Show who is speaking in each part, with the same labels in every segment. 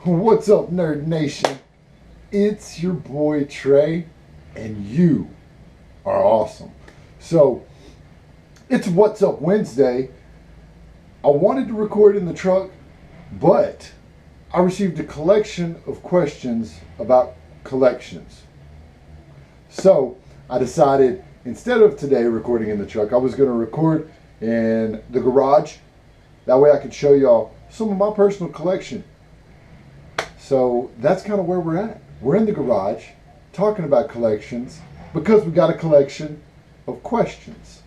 Speaker 1: What's up, Nerd Nation? It's your boy Trey, and you are awesome. So, it's What's Up Wednesday. I wanted to record in the truck, but I received a collection of questions about collections. So, I decided instead of today recording in the truck, I was going to record in the garage. That way I could show y'all some of my personal collection. So that's kind of where we're at. We're in the garage talking about collections because we got a collection of questions.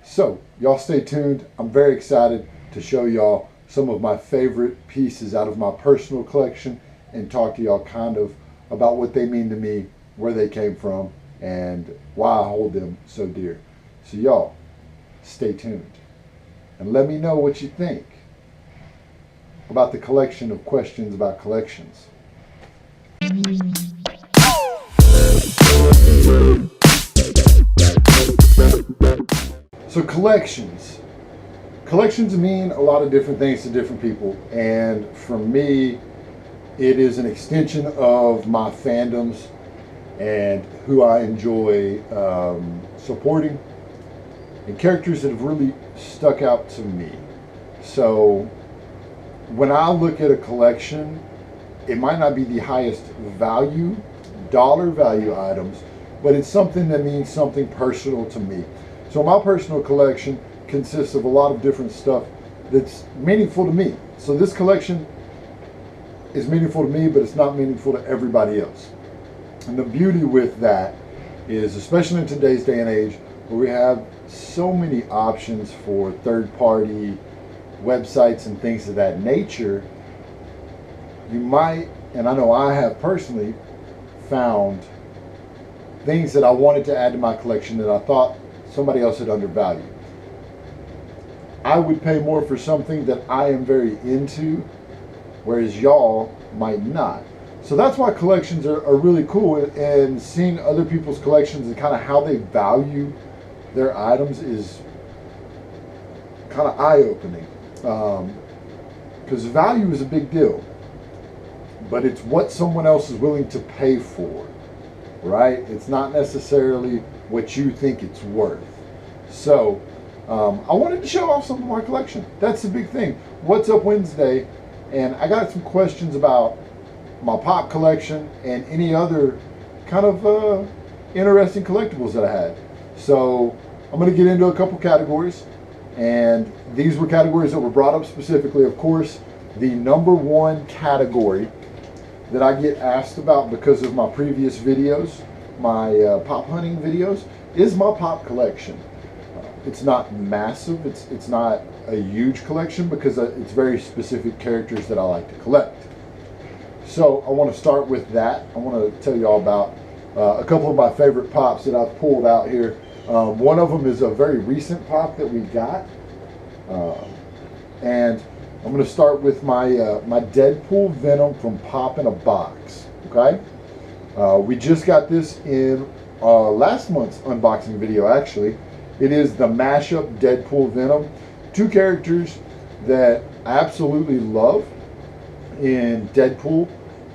Speaker 1: So y'all stay tuned. I'm very excited to show y'all some of my favorite pieces out of my personal collection and talk to y'all kind of about what they mean to me, where they came from, and why I hold them so dear. So y'all stay tuned and let me know what you think about the collection of questions about collections. So collections. Collections mean a lot of different things to different people, and for me, it is an extension of my fandoms and who I enjoy supporting, and characters that have really stuck out to me. So when I look at a collection, it might not be the highest value, dollar value items, but it's something that means something personal to me. So my personal collection consists of a lot of different stuff that's meaningful to me. So this collection is meaningful to me, but it's not meaningful to everybody else. And the beauty with that is, especially in today's day and age, where we have so many options for third-party websites and things of that nature, you might, and I know I have personally, found things that I wanted to add to my collection that I thought somebody else had undervalued. I would pay more for something that I am very into, whereas y'all might not. So that's why collections are really cool, and seeing other people's collections and kind of how they value their items is kind of eye-opening. Because value is a big deal, but it's what someone else is willing to pay for, right? It's not necessarily what you think it's worth. So I wanted to show off some of my collection. That's the big thing. What's Up Wednesday, and I got some questions about my pop collection and any other kind of interesting collectibles that I had. So I'm going to get into a couple categories. And these were categories that were brought up specifically. Of course, the number one category that I get asked about because of my previous videos, my pop hunting videos, is my pop collection. It's not massive. It's not a huge collection because it's very specific characters that I like to collect. So I want to start with that. I want to tell you all about a couple of my favorite pops that I've pulled out here. One of them is a very recent pop that we got, and I'm going to start with my my Deadpool Venom from Pop in a Box. Okay, we just got this in last month's unboxing video. Actually, it is the mashup Deadpool Venom, two characters that I absolutely love in Deadpool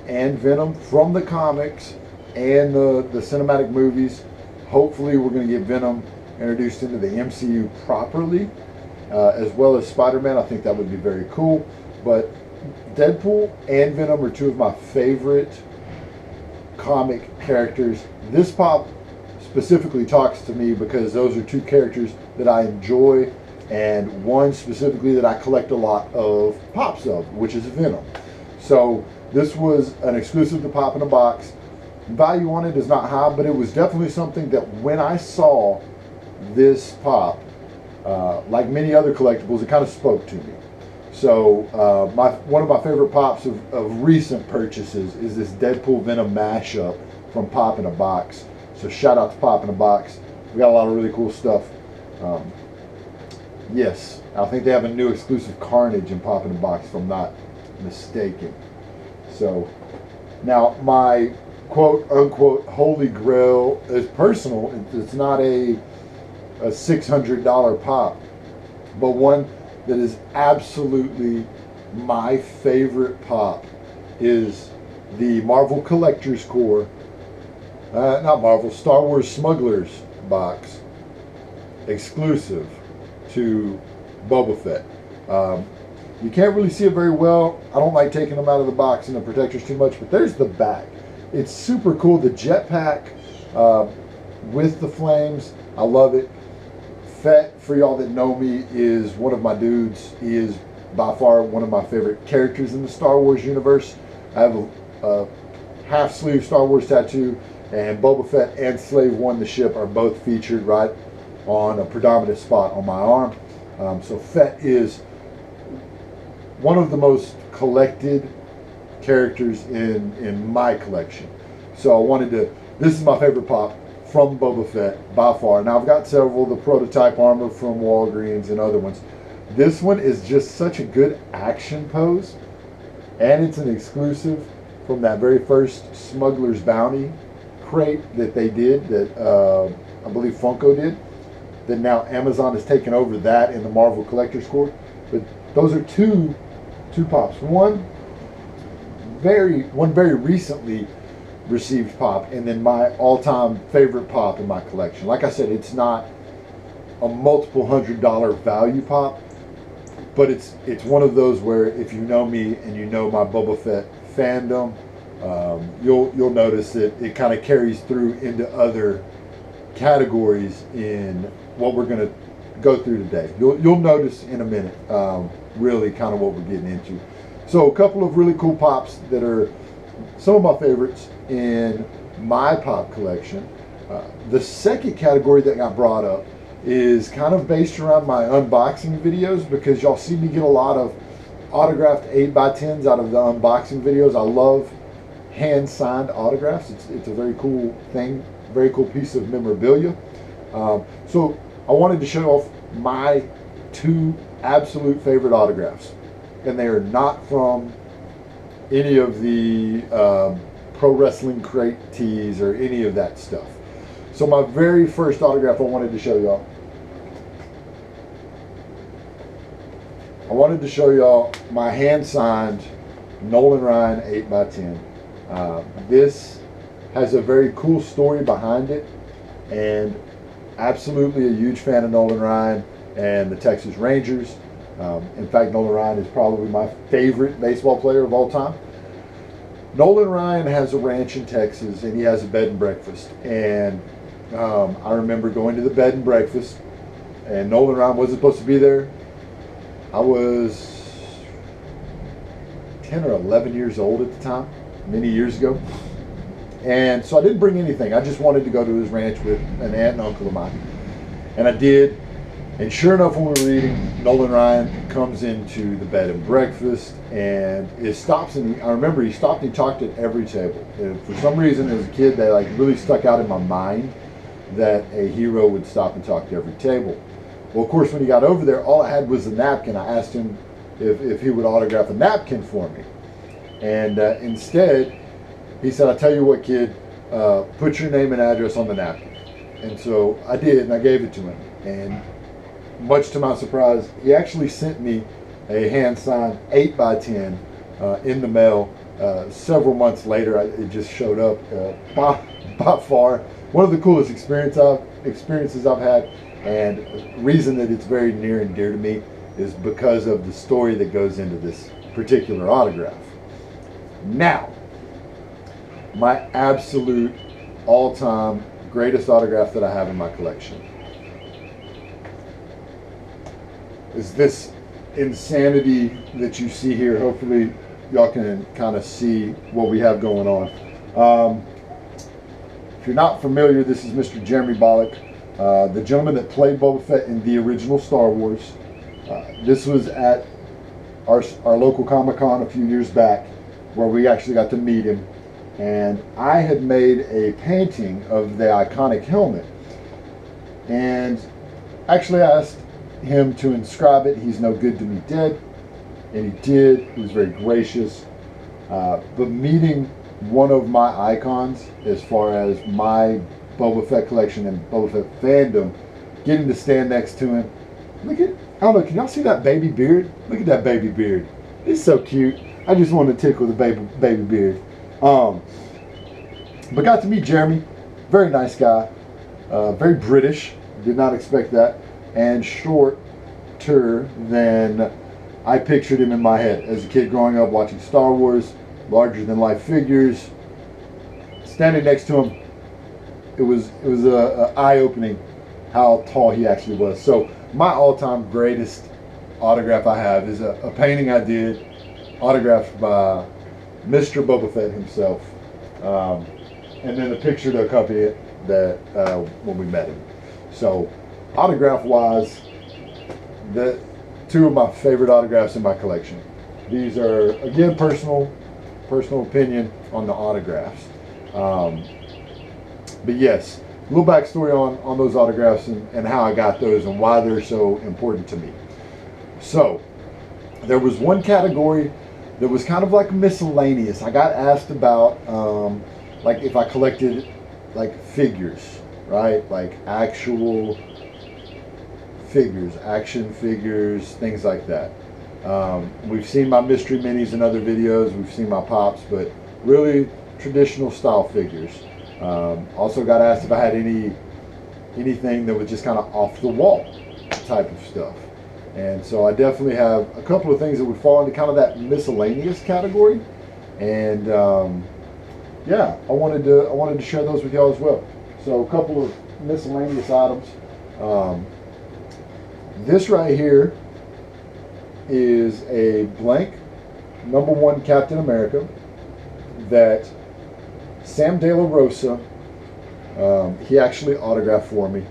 Speaker 1: and Venom from the comics and the cinematic movies. Hopefully we're going to get Venom introduced into the MCU properly, as well as Spider-Man. I think that would be very cool. But Deadpool and Venom are two of my favorite comic characters. This pop specifically talks to me because those are two characters that I enjoy, and one specifically that I collect a lot of pops of, which is Venom. So this was an exclusive to Pop in a Box. Value on it is not high, but it was definitely something that when I saw this pop, like many other collectibles, it kind of spoke to me. So one of my favorite pops of recent purchases is this Deadpool Venom mashup from Pop in a Box. So shout out to Pop in a Box. We got a lot of really cool stuff. Yes, I think they have a new exclusive Carnage in Pop in a Box, if I'm not mistaken. So now my quote unquote holy grail is personal. It's not a $600 pop, but one that is absolutely my favorite pop is the Marvel Collector's Core, not Marvel, Star Wars Smugglers box, exclusive to Boba Fett. You can't really see it very well. I don't like taking them out of the box and the protectors too much, but there's the back. It's super cool. The jetpack with the flames, I love it. Fett, for y'all that know me, is one of my dudes. He is by far one of my favorite characters in the Star Wars universe. I have a half sleeve Star Wars tattoo, and Boba Fett and Slave One the ship are both featured right on a predominant spot on my arm. So Fett is one of the most collected characters in my collection. So I wanted to, this is my favorite pop from Boba Fett by far. Now I've got several, the prototype armor from Walgreens and other ones. This one is just such a good action pose, and it's an exclusive from that very first Smuggler's Bounty crate that they did, that I believe Funko did, that now Amazon has taken over that in the Marvel Collector's Core. But those are two pops. One very recently received pop, and then my all-time favorite pop in my collection. Like I said, it's not a multiple $100 value pop, but it's one of those where if you know me and you know my Boba Fett fandom, you'll notice that it kind of carries through into other categories in what we're going to go through today. You'll notice in a minute really kind of what we're getting into. So a couple of really cool pops that are some of my favorites in my pop collection. The second category that got brought up is kind of based around my unboxing videos, because y'all see me get a lot of autographed 8x10s out of the unboxing videos. I love hand-signed autographs. It's a very cool thing, very cool piece of memorabilia. So I wanted to show off my two absolute favorite autographs, and they are not from any of the Pro Wrestling Crate tees or any of that stuff. So my very first autograph I wanted to show y'all. I wanted to show y'all my hand-signed Nolan Ryan 8x10. This has a very cool story behind it, and absolutely a huge fan of Nolan Ryan and the Texas Rangers. In fact, Nolan Ryan is probably my favorite baseball player of all time. Nolan Ryan has a ranch in Texas, and he has a bed and breakfast. And I remember going to the bed and breakfast, and Nolan Ryan wasn't supposed to be there. I was 10 or 11 years old at the time, many years ago. And so I didn't bring anything. I just wanted to go to his ranch with an aunt and uncle of mine. And I did. And sure enough, when we were eating, Nolan Ryan comes into the bed and breakfast, and it stops. And I remember he stopped and he talked at every table. And for some reason, as a kid, they like really stuck out in my mind that a hero would stop and talk to every table. Well, of course, when he got over there, all I had was a napkin. I asked him if he would autograph a napkin for me. And instead, he said, "I tell you what, kid, put your name and address on the napkin." And so I did, and I gave it to him. And much to my surprise, he actually sent me a hand-signed 8x10 in the mail several months later. It just showed up. By far one of the coolest experiences I've had, and reason that it's very near and dear to me is because of the story that goes into this particular autograph. Now, my absolute all-time greatest autograph that I have in my collection is this insanity that you see here. Hopefully y'all can kind of see what we have going on. If you're not familiar, this is Mr. Jeremy Bollock, the gentleman that played Boba Fett in the original Star Wars. This was at our local Comic-Con a few years back, where we actually got to meet him. And I had made a painting of the iconic helmet, and actually asked him to inscribe it. He's no good to me dead, and he did. He was very gracious. But meeting one of my icons as far as my Boba Fett collection and Boba Fett fandom, getting to stand next to him, look at, I don't know, can y'all see that baby beard? Look at that baby beard. He's so cute. I just wanted to tickle the baby beard. But got to meet Jeremy. Very nice guy. Very British. Did not expect that. And shorter than I pictured him in my head as a kid growing up watching Star Wars, larger than life figures. Standing next to him, it was a eye opening how tall he actually was. So my all time greatest autograph I have is a painting I did, autographed by Mr. Boba Fett himself, and then the picture to accompany it that when we met him. So autograph wise, the two of my favorite autographs in my collection. These are again personal opinion on the autographs, but yes, a little backstory on those autographs and how I got those and why they're so important to me. So there was one category that was kind of like miscellaneous. I got asked about like if I collected like figures, right? Like actual figures, action figures, things like that. We've seen my mystery minis in other videos. We've seen my pops, but really traditional style figures. Also got asked if I had anything that was just kind of off the wall type of stuff. And so I definitely have a couple of things that would fall into kind of that miscellaneous category. And yeah, I wanted to share those with y'all as well. So a couple of miscellaneous items. This right here is a blank #1 Captain America that Sam De La Rosa, he actually autographed for me.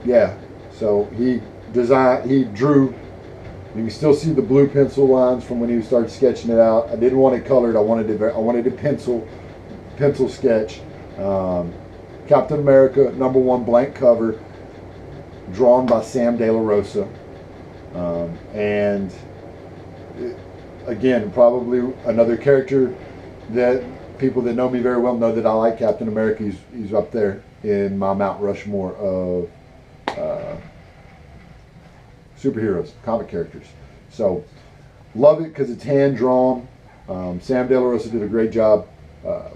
Speaker 1: Yeah, so he drew. You can still see the blue pencil lines from when he started sketching it out. I didn't want it colored. I wanted a pencil sketch. Captain America #1 blank cover, drawn by Sam De La Rosa, and again, probably another character that people that know me very well know that I like Captain America. He's up there in my Mount Rushmore of superheroes, comic characters. So love it because it's hand drawn. Sam De La Rosa did a great job.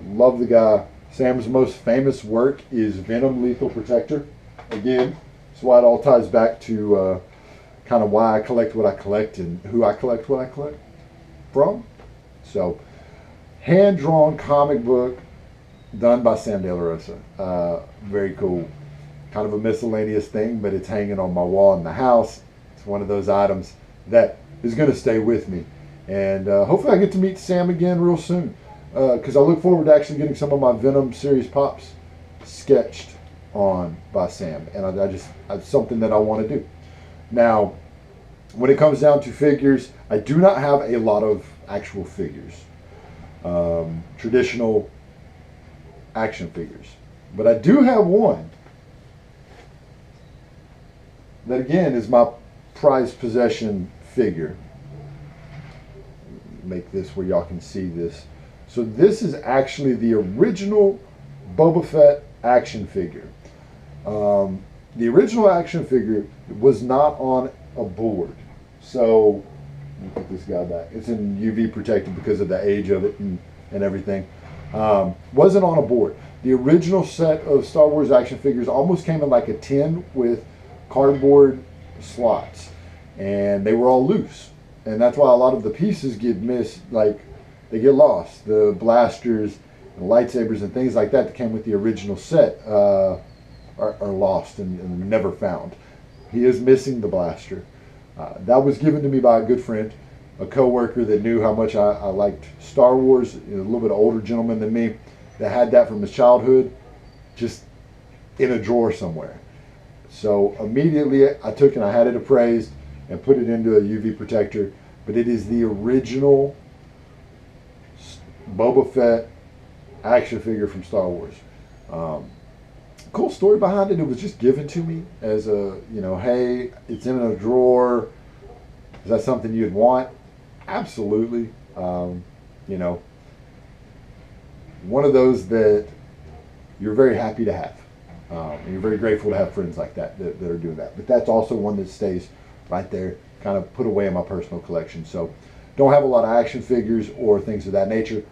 Speaker 1: Love the guy. Sam's most famous work is Venom Lethal Protector. Again, that's why it all ties back to kind of why I collect what I collect and who I collect what I collect from. So hand-drawn comic book done by Sam De La Rosa. Very cool. Kind of a miscellaneous thing, but it's hanging on my wall in the house. It's one of those items that is going to stay with me. And hopefully I get to meet Sam again real soon. Because I look forward to actually getting some of my Venom series pops sketched on by Sam. And it's something that I want to do. Now, when it comes down to figures, I do not have a lot of actual figures. Traditional action figures. But I do have one that again is my prized possession figure. Make this where y'all can see this. So this is actually the original Boba Fett action figure. The original action figure was not on a board. So let me put this guy back. It's in UV protected because of the age of it and everything. Wasn't on a board. The original set of Star Wars action figures almost came in like a tin with cardboard slots, and they were all loose, and that's why a lot of the pieces get missed, like they get lost. The blasters and lightsabers and things like that came with the original set are lost and never found. He is missing the blaster. That was given to me by a good friend, a co-worker that knew how much I liked Star Wars, a little bit older gentleman than me that had that from his childhood just in a drawer somewhere. So immediately I took and I had it appraised and put it into a UV protector. But it is the original Boba Fett action figure from Star Wars. Cool story behind it. It was just given to me as a, hey, it's in a drawer. Is that something you'd want? Absolutely. One of those that you're very happy to have. And you're very grateful to have friends like that are doing that. But that's also one that stays right there kind of put away in my personal collection. So don't have a lot of action figures or things of that nature,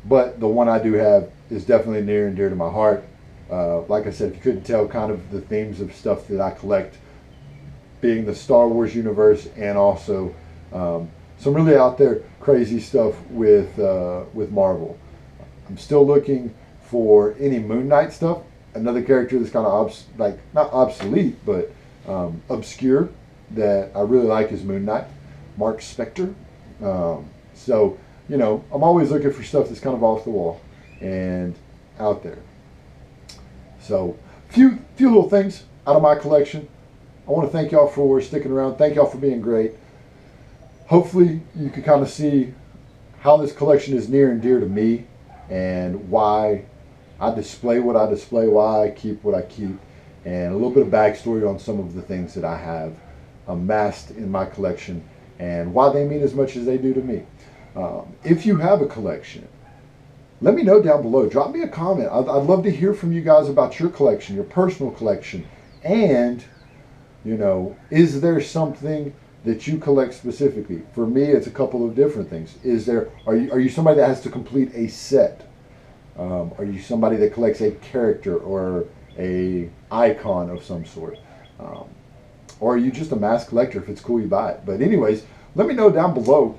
Speaker 1: but the one I do have is definitely near and dear to my heart. Like I said, if you couldn't tell, kind of the themes of stuff that I collect being the Star Wars universe, and also some really out there crazy stuff with Marvel. I'm still looking for any Moon Knight stuff. Another character that's kind of not obsolete, but obscure, that I really like is Moon Knight, Mark Spector. So you know, I'm always looking for stuff that's kind of off the wall and out there. So few little things out of my collection. I want to thank y'all for sticking around. Thank y'all for being great. Hopefully you can kind of see how this collection is near and dear to me, and why I display what I display, why I keep what I keep, and a little bit of backstory on some of the things that I have amassed in my collection and why they mean as much as they do to me. If you have a collection, let me know down below. Drop me a comment. I'd love to hear from you guys about your collection, your personal collection, and you know, is there something that you collect specifically? For me, it's a couple of different things. Are you somebody that has to complete a set? Are you somebody that collects a character or a icon of some sort? Or are you just a mass collector? If it's cool, you buy it. But anyways, let me know down below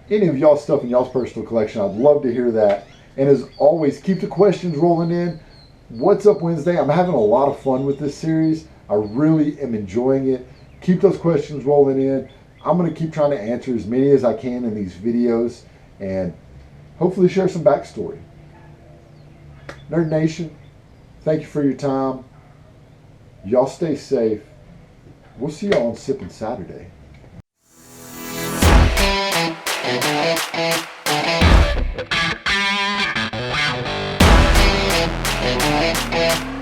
Speaker 1: any of y'all's stuff in y'all's personal collection. I'd love to hear that. And as always, keep the questions rolling in. What's Up Wednesday? I'm having a lot of fun with this series. I really am enjoying it. Keep those questions rolling in. I'm going to keep trying to answer as many as I can in these videos, and hopefully share some backstory. Nerd Nation, thank you for your time. Y'all stay safe. We'll see y'all on Sippin' Saturday.
Speaker 2: Yeah.